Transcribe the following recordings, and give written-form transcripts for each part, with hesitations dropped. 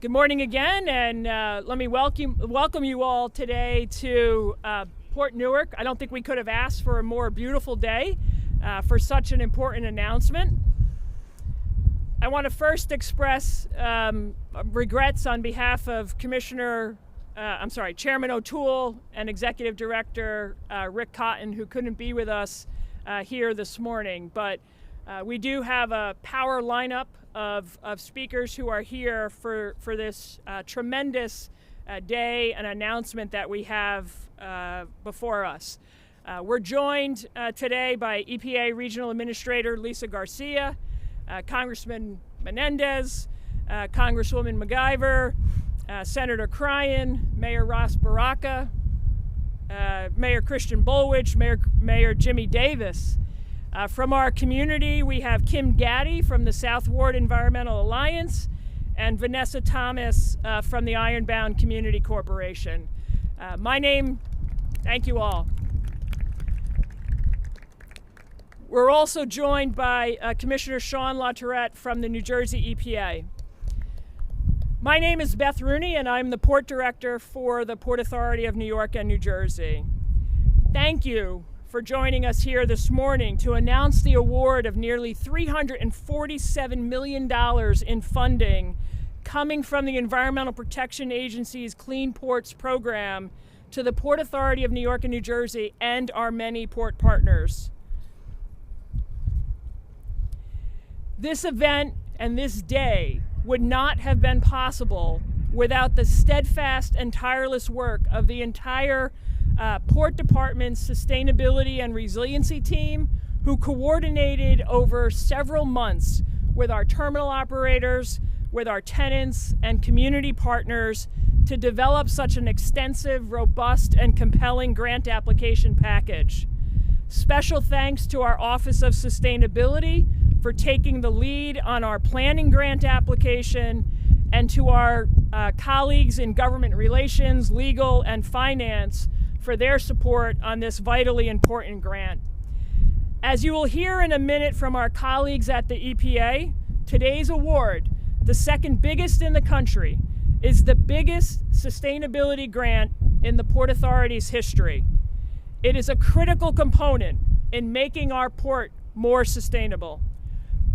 Good morning again, and let me welcome you all today to Port Newark. I don't think we could have asked for a more beautiful day for such an important announcement. I want to first express regrets on behalf of Chairman O'Toole and Executive Director Rick Cotton, who couldn't be with us here this morning. But we do have a power lineup of speakers who are here for this tremendous day and announcement that we have before us. We're joined today by EPA Regional Administrator Lisa Garcia, Congressman Menendez, Congresswoman McIver, Senator Cryan, Mayor Ross Baraka, Mayor Christian Bullwich, Mayor Jimmy Davis. From our community, we have Kim Gaddy from the South Ward Environmental Alliance and Vanessa Thomas from the Ironbound Community Corporation. Thank you all. We're also joined by Commissioner Sean LaTourette from the New Jersey EPA. My name is Beth Rooney, and I'm the Port Director for the Port Authority of New York and New Jersey. Thank you for joining us here this morning to announce the award of nearly $347 million in funding coming from the Environmental Protection Agency's Clean Ports program to the Port Authority of New York and New Jersey and our many port partners. This event and this day would not have been possible without the steadfast and tireless work of the entire Port Department's Sustainability and Resiliency team, who coordinated over several months with our terminal operators, with our tenants and community partners to develop such an extensive, robust, and compelling grant application package. Special thanks to our Office of Sustainability for taking the lead on our planning grant application, and to our colleagues in government relations, legal, and finance for their support on this vitally important grant. As you will hear in a minute from our colleagues at the EPA, today's award, the second biggest in the country, is the biggest sustainability grant in the Port Authority's history. It is a critical component in making our port more sustainable,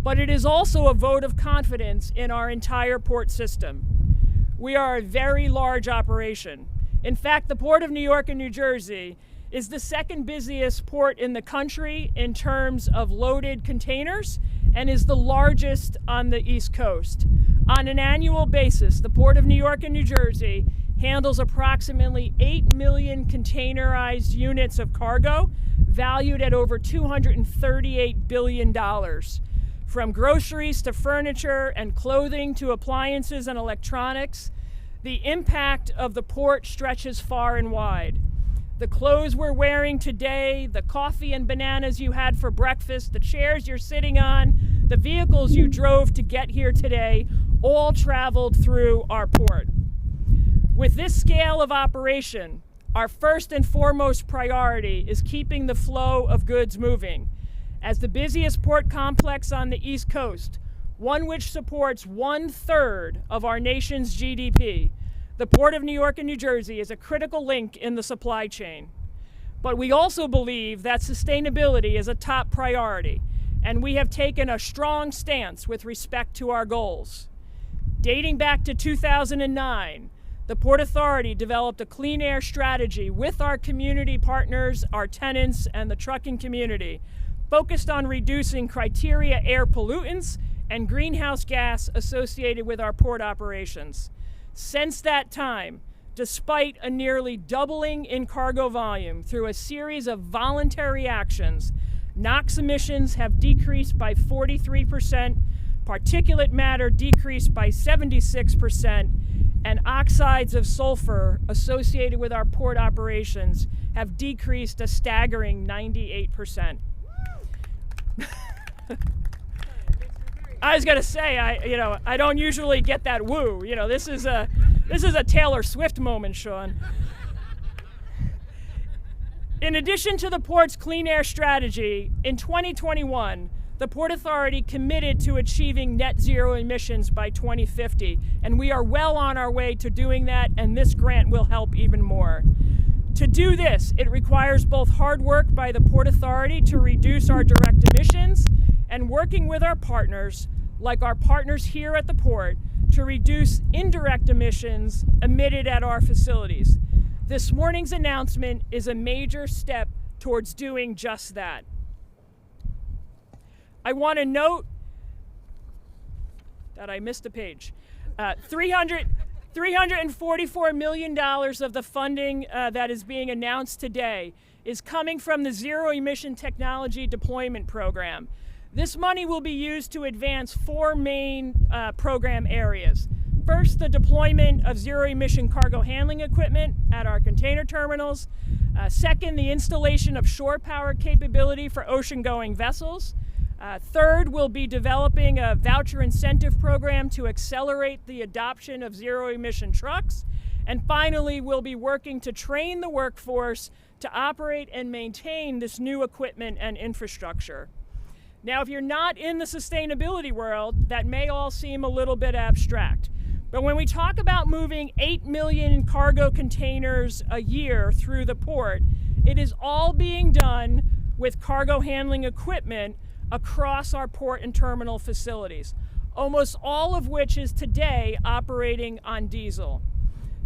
but it is also a vote of confidence in our entire port system. We are a very large operation. In fact, the Port of New York and New Jersey is the second busiest port in the country in terms of loaded containers and is the largest on the East Coast. On an annual basis, the Port of New York and New Jersey handles approximately 8 million containerized units of cargo valued at over $238 billion. From groceries to furniture and clothing to appliances and electronics, the impact of the port stretches far and wide. The clothes we're wearing today, the coffee and bananas you had for breakfast, the chairs you're sitting on, the vehicles you drove to get here today, all traveled through our port. With this scale of operation, our first and foremost priority is keeping the flow of goods moving. As the busiest port complex on the East Coast, one which supports 1/3 of our nation's GDP, the Port of New York and New Jersey is a critical link in the supply chain. But we also believe that sustainability is a top priority, and we have taken a strong stance with respect to our goals. Dating back to 2009, the Port Authority developed a clean air strategy with our community partners, our tenants, and the trucking community, focused on reducing criteria air pollutants and greenhouse gas associated with our port operations. Since that time, despite a nearly doubling in cargo volume through a series of voluntary actions, NOx emissions have decreased by 43%, particulate matter decreased by 76%, and oxides of sulfur associated with our port operations have decreased a staggering 98%. I was gonna say, I don't usually get that woo. This is a Taylor Swift moment, Sean. In addition to the port's clean air strategy, in 2021, the Port Authority committed to achieving net zero emissions by 2050, and we are well on our way to doing that, and this grant will help even more. To do this, it requires both hard work by the Port Authority to reduce our direct emissions and working with our partners, like our partners here at the port, to reduce indirect emissions emitted at our facilities. This morning's announcement is a major step towards doing just that. I want to note that I missed a page. $344 million of the funding that is being announced today is coming from the Zero Emission Technology Deployment Program. This money will be used to advance four main program areas. First, the deployment of zero-emission cargo handling equipment at our container terminals. Second, the installation of shore power capability for ocean-going vessels. Third, we'll be developing a voucher incentive program to accelerate the adoption of zero-emission trucks. And finally, we'll be working to train the workforce to operate and maintain this new equipment and infrastructure. Now, if you're not in the sustainability world, that may all seem a little bit abstract. But when we talk about moving 8 million cargo containers a year through the port, it is all being done with cargo handling equipment across our port and terminal facilities, almost all of which is today operating on diesel.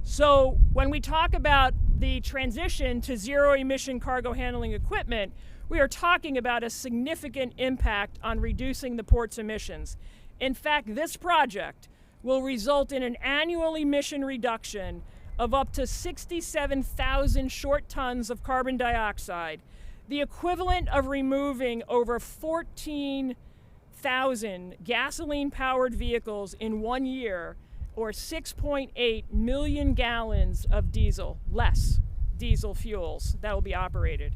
So when we talk about the transition to zero-emission cargo handling equipment, we are talking about a significant impact on reducing the port's emissions. In fact, this project will result in an annual emission reduction of up to 67,000 short tons of carbon dioxide, the equivalent of removing over 14,000 gasoline-powered vehicles in 1 year, or 6.8 million gallons of less diesel fuels that will be operated.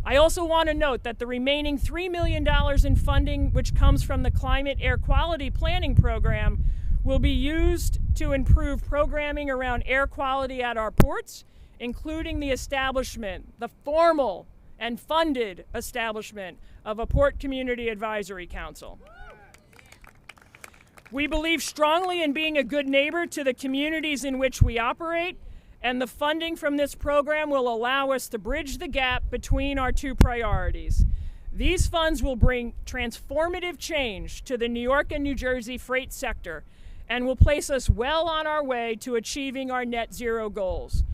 I also want to note that the remaining $3 million in funding, which comes from the Climate Air Quality Planning Program, will be used to improve programming around air quality at our ports, including the formal and funded establishment of a Port Community Advisory Council. We believe strongly in being a good neighbor to the communities in which we operate, and the funding from this program will allow us to bridge the gap between our two priorities. These funds will bring transformative change to the New York and New Jersey freight sector and will place us well on our way to achieving our net zero goals.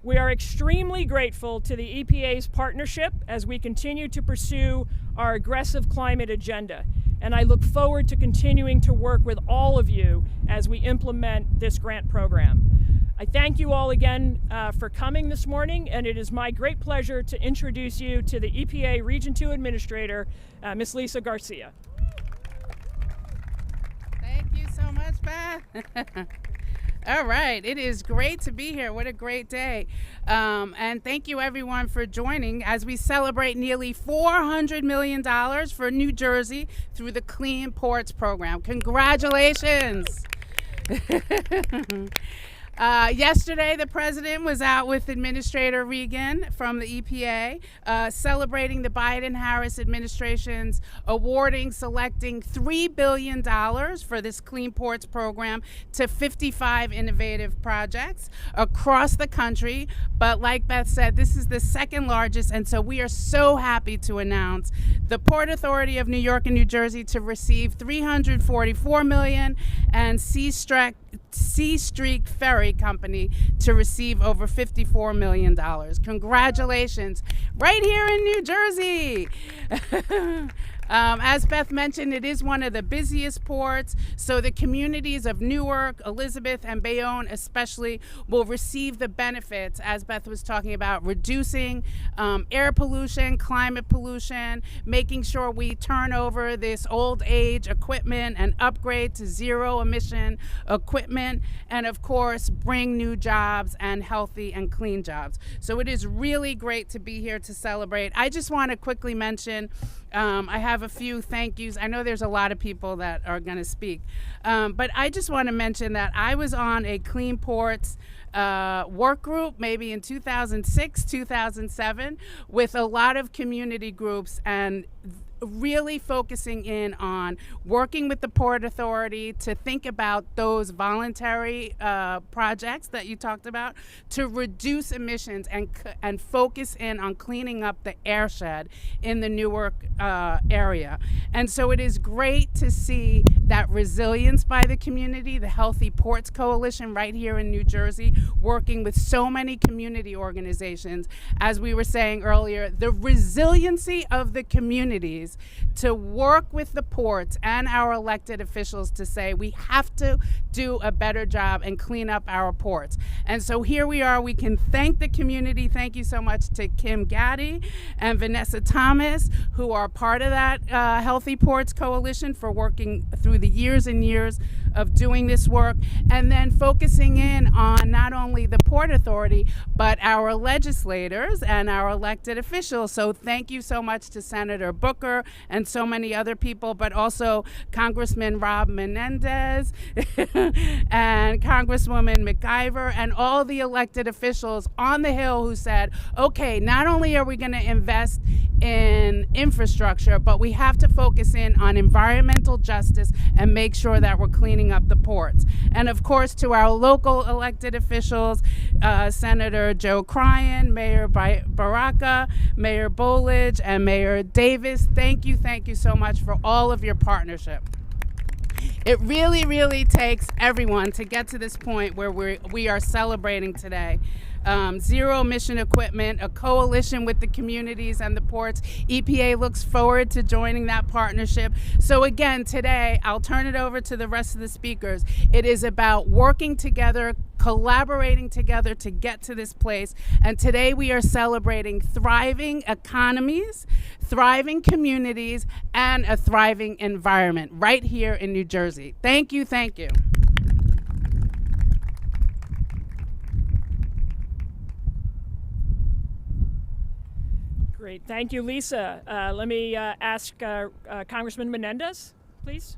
We are extremely grateful to the EPA's partnership as we continue to pursue our aggressive climate agenda, and I look forward to continuing to work with all of you as we implement this grant program. I thank you all again for coming this morning, and it is my great pleasure to introduce you to the EPA Region 2 Administrator, Ms. Lisa Garcia. Thank you so much, Beth. All right, it is great to be here. What a great day. And thank you everyone for joining as we celebrate nearly $400 million for New Jersey through the Clean Ports Program. Congratulations. Yesterday, the president was out with Administrator Regan from the EPA, celebrating the Biden-Harris administration's selecting $3 billion for this Clean Ports program to 55 innovative projects across the country. But like Beth said, this is the second largest, and so we are so happy to announce the Port Authority of New York and New Jersey to receive $344 million, and Sea Streak Ferry Company to receive over $54 million. Congratulations, right here in New Jersey. As Beth mentioned, it is one of the busiest ports, so the communities of Newark, Elizabeth, and Bayonne especially will receive the benefits, as Beth was talking about, reducing air pollution, climate pollution, making sure we turn over this old age equipment and upgrade to zero emission equipment, and of course, bring new jobs and healthy and clean jobs. So it is really great to be here to celebrate. I just want to quickly mention, I have a few thank yous. I know there's a lot of people that are going to speak, but I just want to mention that I was on a Clean Ports work group maybe in 2006, 2007 with a lot of community groups, and really focusing in on working with the Port Authority to think about those voluntary projects that you talked about to reduce emissions and focus in on cleaning up the airshed in the Newark area. And so it is great to see that resilience by the community, the Healthy Ports Coalition right here in New Jersey, working with so many community organizations. As we were saying earlier, the resiliency of the communities to work with the ports and our elected officials to say we have to do a better job and clean up our ports. And so here we are. We can thank the community. Thank you so much to Kim Gaddy and Vanessa Thomas, who are part of that Healthy Ports Coalition, for working through the years and years of doing this work, and then focusing in on not only the Port Authority, but our legislators and our elected officials. So thank you so much to Senator Booker and so many other people, but also Congressman Rob Menendez and Congresswoman McIver and all the elected officials on the Hill who said, okay, not only are we going to invest in infrastructure, but we have to focus in on environmental justice and make sure that we're cleaning up the ports. And of course, to our local elected officials, Senator Joe Cryan, Mayor Baraka, Mayor Bolich, and Mayor Davis, thank you so much for all of your partnership. It really, really takes everyone to get to this point where we are celebrating today. Zero emission equipment, a coalition with the communities and the ports. EPA looks forward to joining that partnership. So again, today, I'll turn it over to the rest of the speakers. It is about working together, collaborating together to get to this place. And today we are celebrating thriving economies, thriving communities, and a thriving environment right here in New Jersey. Thank you, thank you. Great, thank you, Lisa. Let me ask Congressman Menendez, please.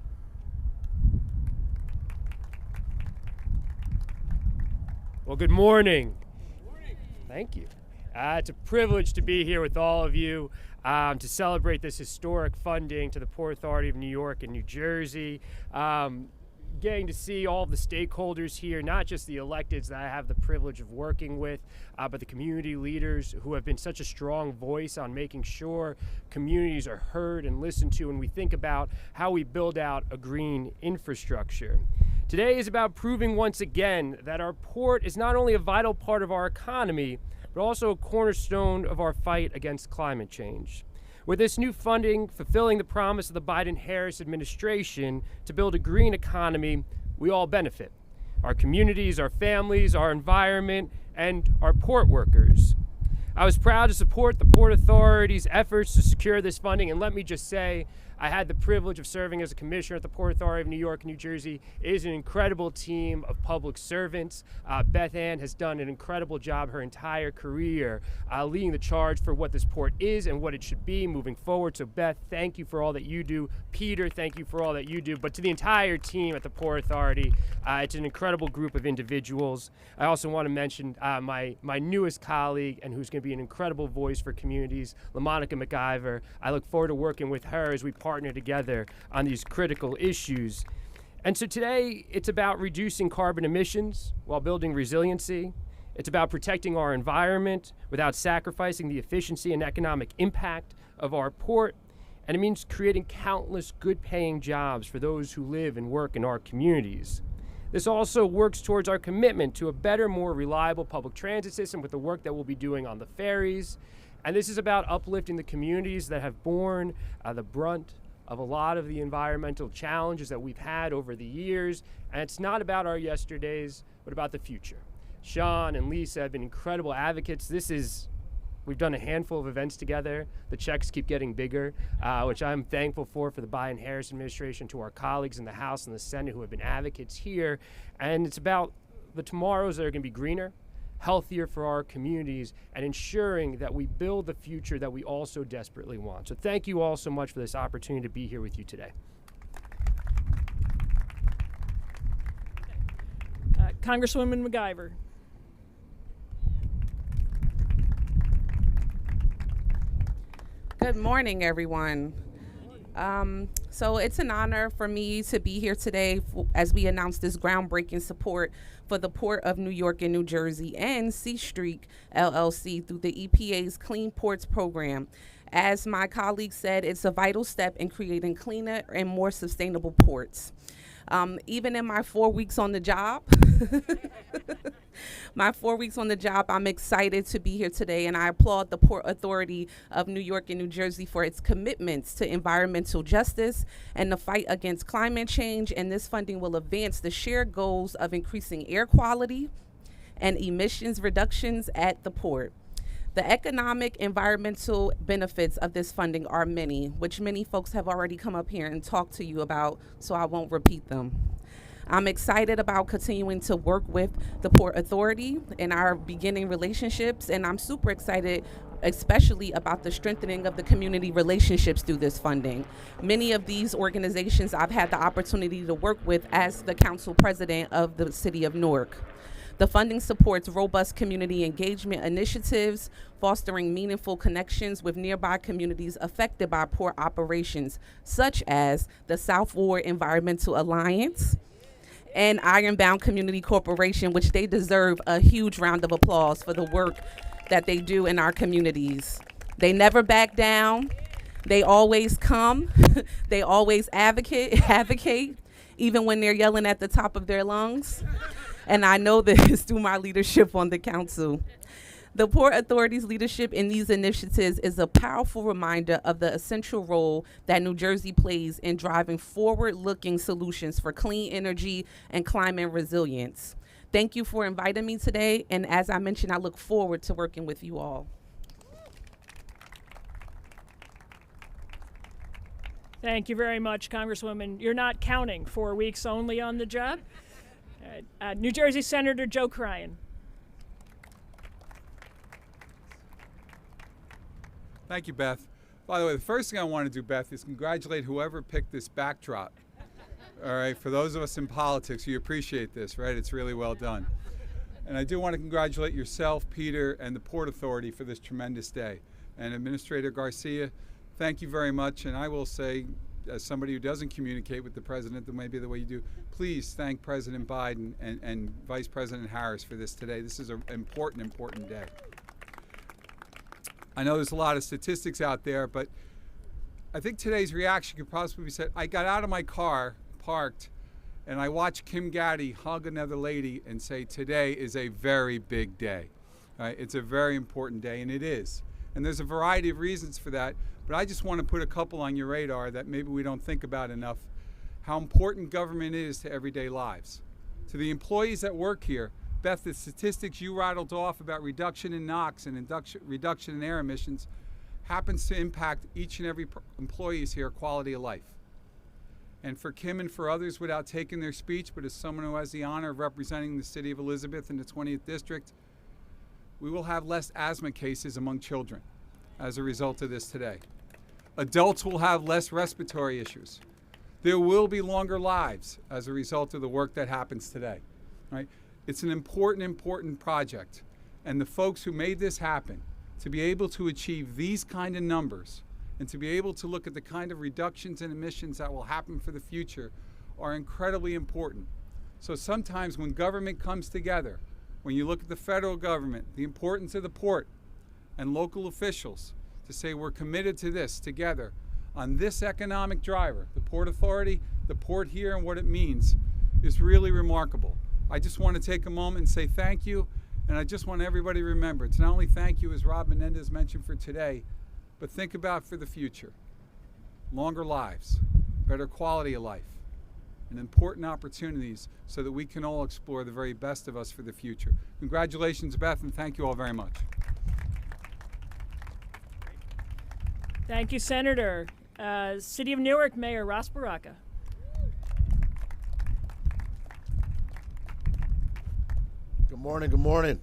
Well, good morning. Good morning. Thank you. It's a privilege to be here with all of you to celebrate this historic funding to the Port Authority of New York and New Jersey. Getting to see all of the stakeholders here, not just the electeds that I have the privilege of working with, but the community leaders who have been such a strong voice on making sure communities are heard and listened to when we think about how we build out a green infrastructure. Today is about proving once again that our port is not only a vital part of our economy, but also a cornerstone of our fight against climate change. With this new funding fulfilling the promise of the Biden-Harris administration to build a green economy, we all benefit. Our communities, our families, our environment, and our port workers. I was proud to support the Port Authority's efforts to secure this funding, and let me just say, I had the privilege of serving as a commissioner at the Port Authority of New York and New Jersey. It is an incredible team of public servants. Beth Ann has done an incredible job her entire career leading the charge for what this port is and what it should be moving forward. So Beth, thank you for all that you do. Peter, thank you for all that you do. But to the entire team at the Port Authority, it's an incredible group of individuals. I also want to mention my newest colleague and who's going to be an incredible voice for communities, LaMonica McIver. I look forward to working with her as we partner together on these critical issues. And so today, it's about reducing carbon emissions while building resiliency. It's about protecting our environment without sacrificing the efficiency and economic impact of our port. And it means creating countless good-paying jobs for those who live and work in our communities. This also works towards our commitment to a better, more reliable public transit system with the work that we'll be doing on the ferries. And this is about uplifting the communities that have borne the brunt of a lot of the environmental challenges that we've had over the years. And it's not about our yesterdays, but about the future. Sean and Lisa have been incredible advocates. We've done a handful of events together. The checks keep getting bigger, which I'm thankful for the Biden-Harris administration, to our colleagues in the House and the Senate who have been advocates here. And it's about the tomorrows that are going to be greener, healthier for our communities, and ensuring that we build the future that we all so desperately want. So thank you all so much for this opportunity to be here with you today. Congresswoman McIver. Good morning, everyone. So it's an honor for me to be here today as we announce this groundbreaking support for the Port of New York and New Jersey and C Street LLC through the EPA's Clean Ports program. As my colleague said, it's a vital step in creating cleaner and more sustainable ports. Even in my 4 weeks on the job, I'm excited to be here today, and I applaud the Port Authority of New York and New Jersey for its commitments to environmental justice and the fight against climate change, and this funding will advance the shared goals of increasing air quality and emissions reductions at the port. The economic environmental benefits of this funding are many, which many folks have already come up here and talked to you about, so I won't repeat them. I'm excited about continuing to work with the Port Authority in our beginning relationships, and I'm super excited especially about the strengthening of the community relationships through this funding. Many of these organizations I've had the opportunity to work with as the council president of the City of Newark. The funding supports robust community engagement initiatives, fostering meaningful connections with nearby communities affected by port operations, such as the South Ward Environmental Alliance and Ironbound Community Corporation, which they deserve a huge round of applause for the work that they do in our communities. They never back down. They always come. They always advocate, even when they're yelling at the top of their lungs. And I know this through my leadership on the council. The Port Authority's leadership in these initiatives is a powerful reminder of the essential role that New Jersey plays in driving forward-looking solutions for clean energy and climate resilience. Thank you for inviting me today, and as I mentioned, I look forward to working with you all. Thank you very much, Congresswoman. You're not counting 4 weeks only on the job. New Jersey Senator Joe Cryan. Thank you, Beth. By the way, the first thing I want to do, Beth, is congratulate whoever picked this backdrop. All right, for those of us in politics, you appreciate this, right? It's really well done. And I do want to congratulate yourself, Peter, and the Port Authority for this tremendous day. And Administrator Garcia, thank you very much. And I will say, as somebody who doesn't communicate with the president maybe the way you do, please thank President Biden and Vice President Harris for this today. This is an important day. I know there's a lot of statistics out there, but I think today's reaction could possibly be said, I got out of my car, parked, and I watched Kim Gaddy hug another lady and say, today is a very big day. Right? It's a very important day, and it is. And there's a variety of reasons for that, but I just want to put a couple on your radar that maybe we don't think about enough, how important government is to everyday lives. To the employees that work here, Beth, the statistics you rattled off about reduction in NOx and reduction in air emissions happens to impact each and every employee's here quality of life. And for Kim and for others, without taking their speech, but as someone who has the honor of representing the city of Elizabeth in the 20th District, we will have less asthma cases among children as a result of this today. Adults will have less respiratory issues. There will be longer lives as a result of the work that happens today. Right? It's an important project. And the folks who made this happen, to be able to achieve these kind of numbers and to be able to look at the kind of reductions in emissions that will happen for the future are incredibly important. So sometimes when government comes together, when you look at the federal government, the importance of the port and local officials to say we're committed to this together on this economic driver, the Port Authority, the port here and what it means is really remarkable. I just want to take a moment and say thank you, and I just want everybody to remember, it's not only thank you, as Rob Menendez mentioned, for today, but think about for the future. Longer lives, better quality of life, and important opportunities so that we can all explore the very best of us for the future. Congratulations, Beth, and thank you all very much. Thank you, Senator. City of Newark Mayor Ross Baraka. Good morning. Good morning.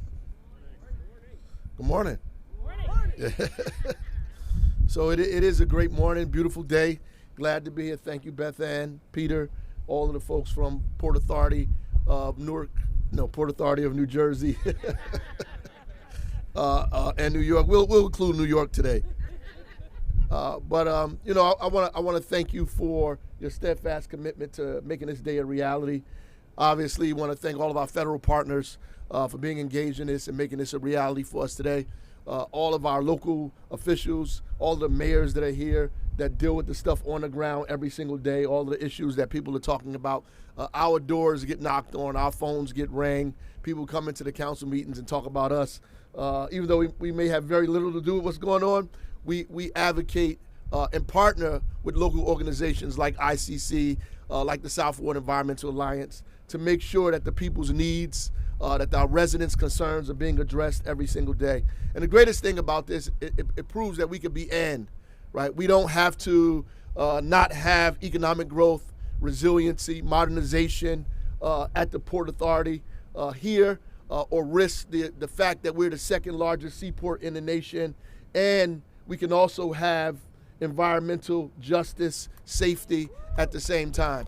Good morning. So it is a great morning, beautiful day. Glad to be here. Thank you, Beth Ann, Peter, all of the folks from Port Authority of Port Authority of New Jersey and New York. We'll include New York today. You know, I want to thank you for your steadfast commitment to making this day a reality. Obviously, want to thank all of our federal partners for being engaged in this and making this a reality for us today. All of our local officials, all the mayors that are here that deal with the stuff on the ground every single day, all the issues that people are talking about. Our doors get knocked on, our phones get rang, people come into the council meetings and talk about us. Even though we may have very little to do with what's going on, we advocate and partner with local organizations like ICC, like the Southward Environmental Alliance, to make sure that the people's needs, that our residents' concerns are being addressed every single day. And the greatest thing about this, it proves that we can be right? We don't have to not have economic growth, resiliency, modernization at the Port Authority here, or risk the fact that we're the second largest seaport in the nation, and we can also have environmental justice, safety at the same time.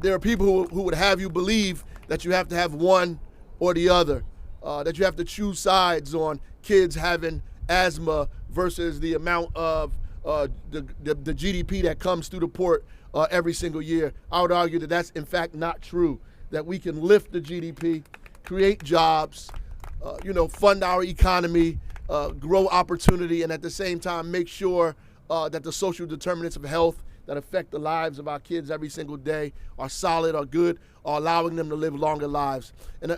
There are people who would have you believe that you have to have one or the other, that you have to choose sides on kids having asthma versus the amount of the GDP that comes through the port every single year. I would argue that that's in fact not true, that we can lift the GDP, create jobs, fund our economy, grow opportunity, and at the same time make sure that the social determinants of health that affect the lives of our kids every single day are solid, are good, are allowing them to live longer lives. And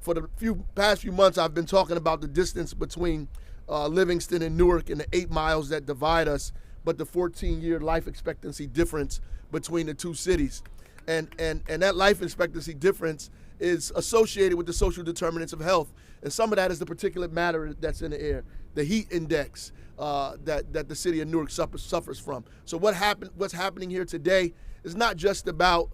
for the past few months, I've been talking about the distance between Livingston and Newark and the 8 miles that divide us, but the 14-year life expectancy difference between the two cities. And that life expectancy difference is associated with the social determinants of health. And some of that is the particulate matter that's in the air, the heat index that the city of Newark suffers from. So what's happening here today is not just about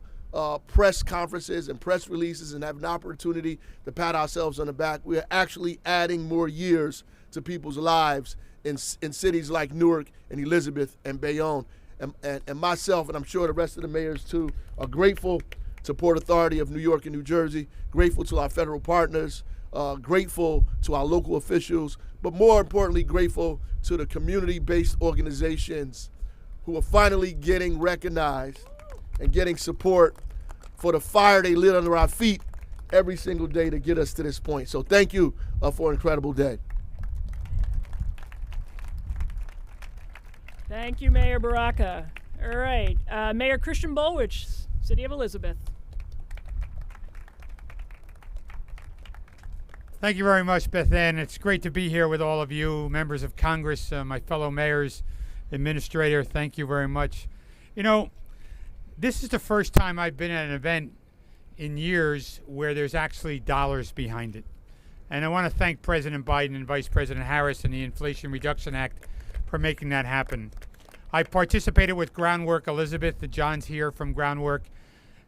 press conferences and press releases and have an opportunity to pat ourselves on the back. We are actually adding more years to people's lives in cities like Newark and Elizabeth and Bayonne. And myself, and I'm sure the rest of the mayors too, are grateful to Port Authority of New York and New Jersey, grateful to our federal partners, grateful to our local officials, but more importantly, grateful to the community-based organizations who are finally getting recognized and getting support for the fire they lit under our feet every single day to get us to this point. So thank you for an incredible day. Thank you, Mayor Baraka. All right, Mayor Christian Bulwich, City of Elizabeth. Thank you very much, Beth Ann. It's great to be here with all of you, members of Congress, my fellow mayors, administrator. Thank you very much. You know, this is the first time I've been at an event in years where there's actually dollars behind it. And I want to thank President Biden and Vice President Harris and the Inflation Reduction Act for making that happen. I participated with Groundwork Elizabeth, the John's here from Groundwork,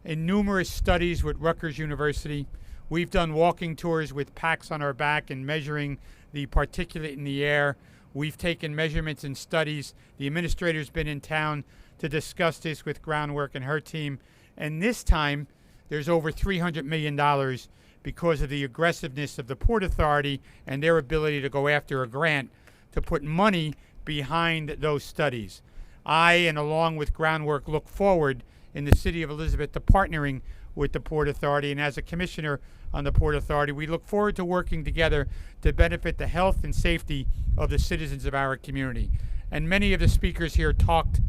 in numerous studies with Rutgers University. We've done walking tours with packs on our back and measuring the particulate in the air. We've taken measurements and studies. The administrator's been in town to discuss this with Groundwork and her team. And this time, there's over $300 million because of the aggressiveness of the Port Authority and their ability to go after a grant to put money behind those studies. I, and along with Groundwork, look forward in the City of Elizabeth to partnering with the Port Authority, and as a commissioner on the Port Authority, we look forward to working together to benefit the health and safety of the citizens of our community. And many of the speakers here talked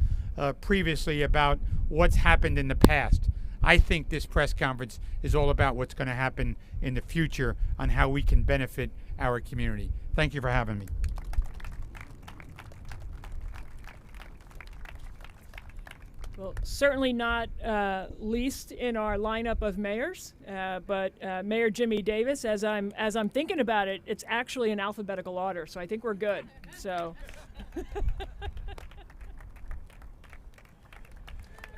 previously about what's happened in the past. I think this press conference is all about what's going to happen in the future on how we can benefit our community. Thank you for having me. Well, certainly not least in our lineup of mayors, but Mayor Jimmy Davis. As I'm thinking about it, it's actually in alphabetical order, so I think we're good. So.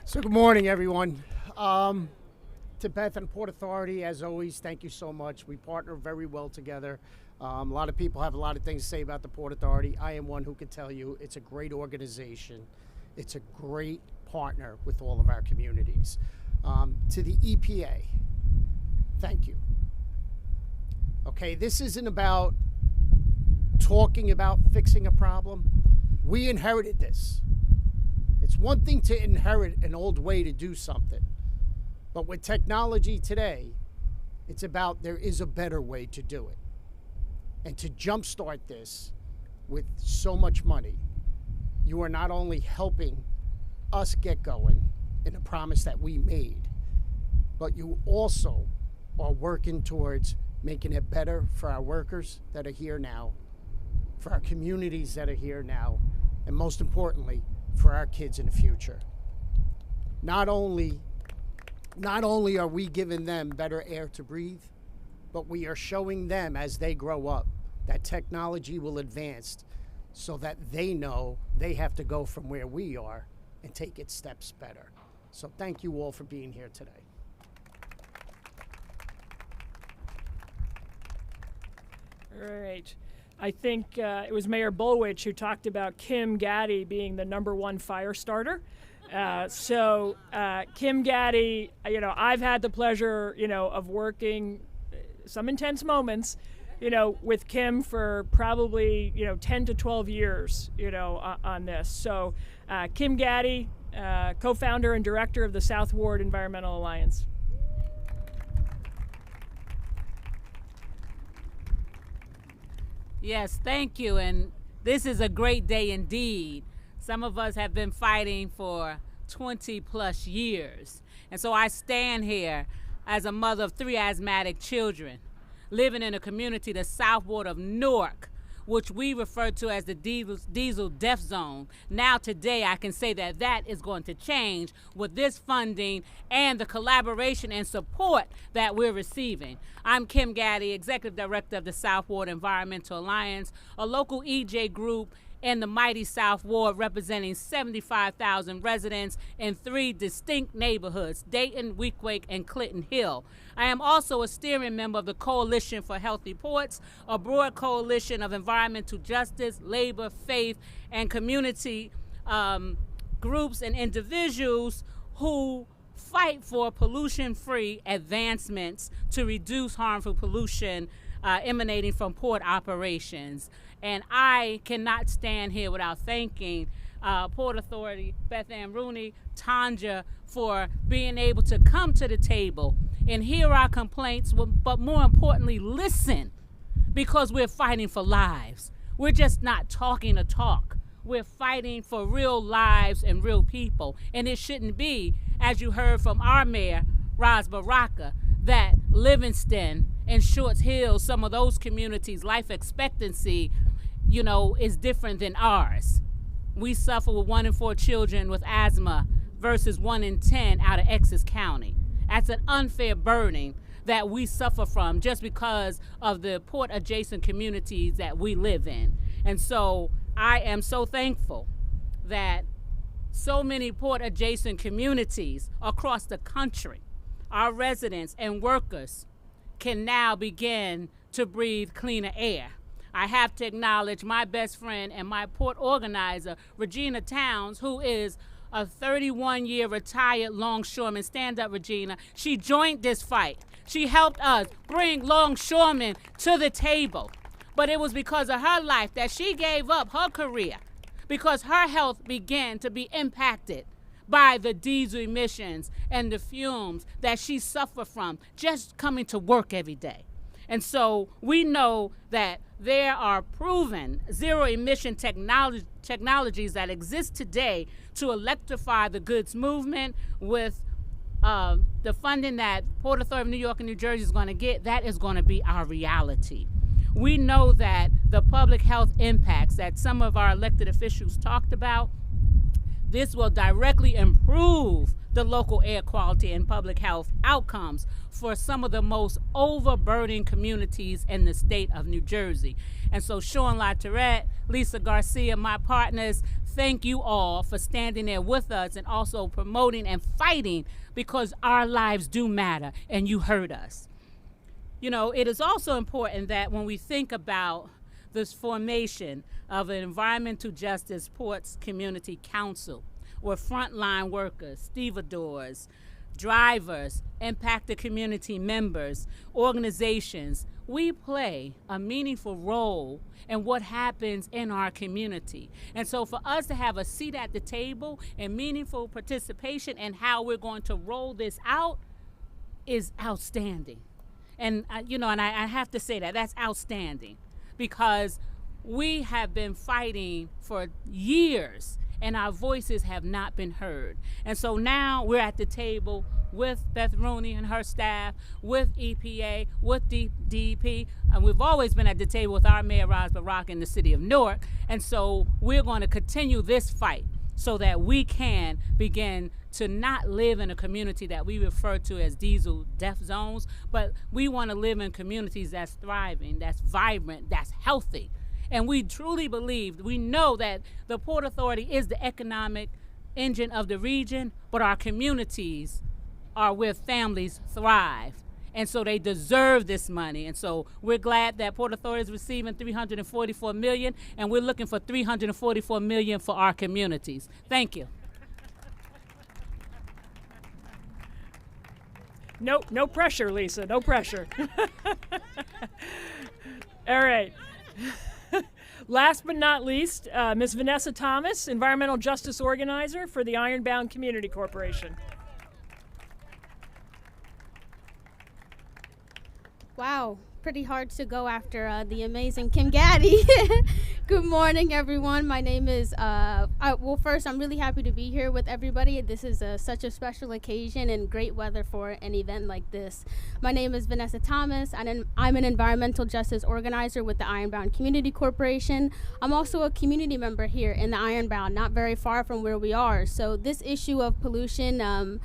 So good morning, everyone. To Beth and Port Authority, as always, thank you so much. We partner very well together. A lot of people have a lot of things to say about the Port Authority. I am one who can tell you it's a great organization. It's a great partner with all of our communities. To the EPA, thank you. Okay, this isn't about talking about fixing a problem. We inherited this. It's one thing to inherit an old way to do something, but with technology today, it's about there is a better way to do it. And to jumpstart this with so much money, you are not only helping us get going in a promise that we made, but you also are working towards making it better for our workers that are here now, for our communities that are here now, and most importantly, for our kids in the future. Not only are we giving them better air to breathe, but we are showing them as they grow up that technology will advance so that they know they have to go from where we are and take it steps better. So thank you all for being here today. All right. I think it was Mayor Bulwich who talked about Kim Gaddy being the #1 fire starter. Kim Gaddy, I've had the pleasure, of working some intense moments, with Kim for probably, 10 to 12 years, on this. So Kim Gaddy, co-founder and director of the South Ward Environmental Alliance. Yes, thank you. And this is a great day indeed. Some of us have been fighting for 20 plus years. And so I stand here as a mother of 3 asthmatic children, living in a community, the South Ward of Newark, which we refer to as the diesel death zone. Now today I can say that that is going to change with this funding and the collaboration and support that we're receiving. I'm Kim Gaddy, Executive Director of the South Ward Environmental Alliance, a local EJ group in the mighty South Ward representing 75,000 residents in 3 distinct neighborhoods, Dayton, Weequahic, and Clinton Hill. I am also a steering member of the Coalition for Healthy Ports, a broad coalition of environmental justice, labor, faith, and community groups and individuals who fight for pollution-free advancements to reduce harmful pollution emanating from port operations. And I cannot stand here without thanking Port Authority, Beth Ann Rooney, Tanja, for being able to come to the table and hear our complaints, but more importantly, listen, because we're fighting for lives. We're just not talking a talk. We're fighting for real lives and real people. And it shouldn't be, as you heard from our mayor, Ras Baraka, that Livingston and Shorts Hill, some of those communities, life expectancy, is different than ours. We suffer with 1 in 4 children with asthma versus 1 in 10 out of Essex County. That's an unfair burden that we suffer from just because of the port adjacent communities that we live in. And so I am so thankful that so many port adjacent communities across the country, our residents and workers, can now begin to breathe cleaner air. I have to acknowledge my best friend and my port organizer, Regina Towns, who is a 31-year retired longshoreman. Stand up, Regina. She joined this fight. She helped us bring longshoremen to the table. But it was because of her life that she gave up her career, because her health began to be impacted by the diesel emissions and the fumes that she suffered from just coming to work every day. And so we know that there are proven zero-emission technologies that exist today to electrify the goods movement. With the funding that Port Authority of New York and New Jersey is going to get, that is going to be our reality. We know that the public health impacts that some of our elected officials talked about, this will directly improve the local air quality and public health outcomes for some of the most overburdened communities in the state of New Jersey. And so Sean LaTourette, Lisa Garcia, my partners, thank you all for standing there with us and also promoting and fighting, because our lives do matter, and you heard us. It is also important that when we think about this formation of an Environmental Justice Ports Community Council, where frontline workers, stevedores, drivers, impacted community members, organizations, we play a meaningful role in what happens in our community. And so for us to have a seat at the table and meaningful participation in how we're going to roll this out is outstanding. And I have to say that that's outstanding, because we have been fighting for years and our voices have not been heard. And so now we're at the table with Beth Rooney and her staff, with EPA, with DEP, and we've always been at the table with our Mayor Ras Barak in the city of Newark. And so we're going to continue this fight so that we can begin to not live in a community that we refer to as diesel death zones, but we want to live in communities that's thriving, that's vibrant, that's healthy. And we truly believe, we know that the Port Authority is the economic engine of the region, but our communities are where families thrive. And so they deserve this money. And so we're glad that Port Authority is receiving $344 million, and we're looking for $344 million for our communities. Thank you. No pressure, Lisa, no pressure. All right. Last but not least, Ms. Vanessa Thomas, Environmental Justice Organizer for the Ironbound Community Corporation. Wow, pretty hard to go after the amazing Kim Gaddy. Good morning, everyone. My name is, well, first, I'm really happy to be here with everybody. This is such a special occasion and great weather for an event like this. My name is Vanessa Thomas, and I'm an environmental justice organizer with the Ironbound Community Corporation. I'm also a community member here in the Ironbound, not very far from where we are. So this issue of pollution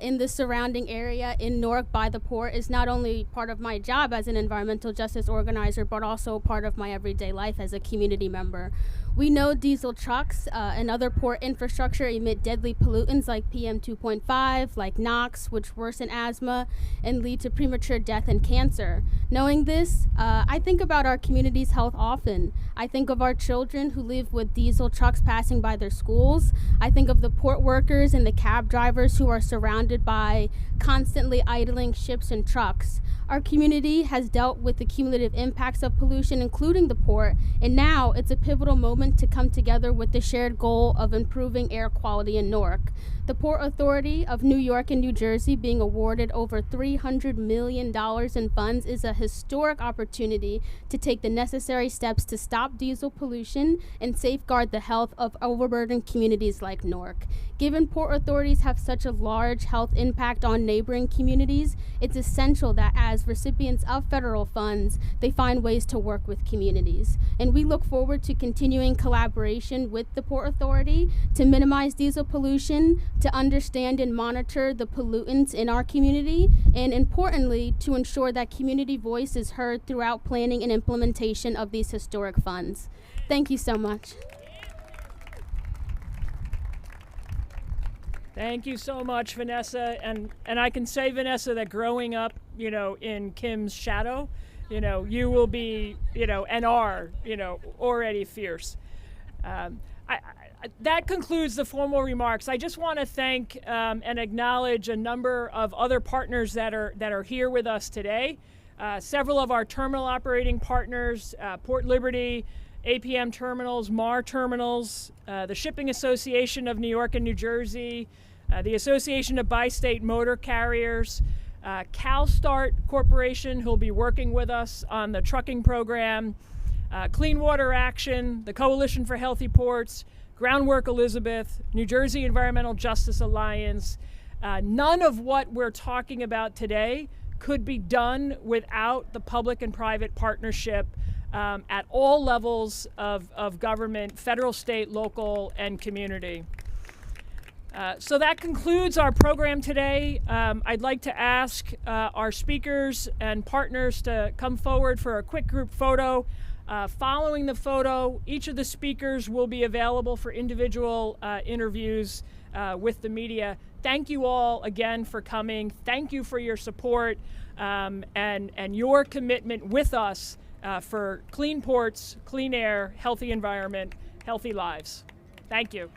in the surrounding area in Newark by the port is not only part of my job as an environmental justice organizer, but also part of my everyday life as a community member. We know diesel trucks and other port infrastructure emit deadly pollutants like PM 2.5, like NOx, which worsen asthma and lead to premature death and cancer. Knowing this, I think about our community's health often. I think of our children who live with diesel trucks passing by their schools. I think of the port workers and the cab drivers who are surrounded by constantly idling ships and trucks. Our community has dealt with the cumulative impacts of pollution, including the port, and now it's a pivotal moment to come together with the shared goal of improving air quality in Newark. The Port Authority of New York and New Jersey being awarded over $300 million in funds is a historic opportunity to take the necessary steps to stop diesel pollution and safeguard the health of overburdened communities like Newark. Given port authorities have such a large health impact on neighboring communities, it's essential that as recipients of federal funds, they find ways to work with communities. And we look forward to continuing collaboration with the Port Authority to minimize diesel pollution, to understand and monitor the pollutants in our community, and importantly, to ensure that community voice is heard throughout planning and implementation of these historic funds. Thank you so much. Thank you so much, Vanessa. And I can say, Vanessa, that growing up, in Kim's shadow, you will be, and are, already fierce. That concludes the formal remarks. I just want to thank and acknowledge a number of other partners that are here with us today. Several of our terminal operating partners, Port Liberty, APM Terminals, MAR Terminals, the Shipping Association of New York and New Jersey, the Association of Bi-State Motor Carriers, CalStart Corporation, who'll be working with us on the trucking program, Clean Water Action, the Coalition for Healthy Ports, Groundwork Elizabeth, New Jersey Environmental Justice Alliance. None of what we're talking about today could be done without the public and private partnership at all levels of government, federal, state, local, and community. So that concludes our program today. I'd like to ask our speakers and partners to come forward for a quick group photo. Following the photo, each of the speakers will be available for individual interviews with the media. Thank you all again for coming. Thank you for your support and your commitment with us for clean ports, clean air, healthy environment, healthy lives. Thank you.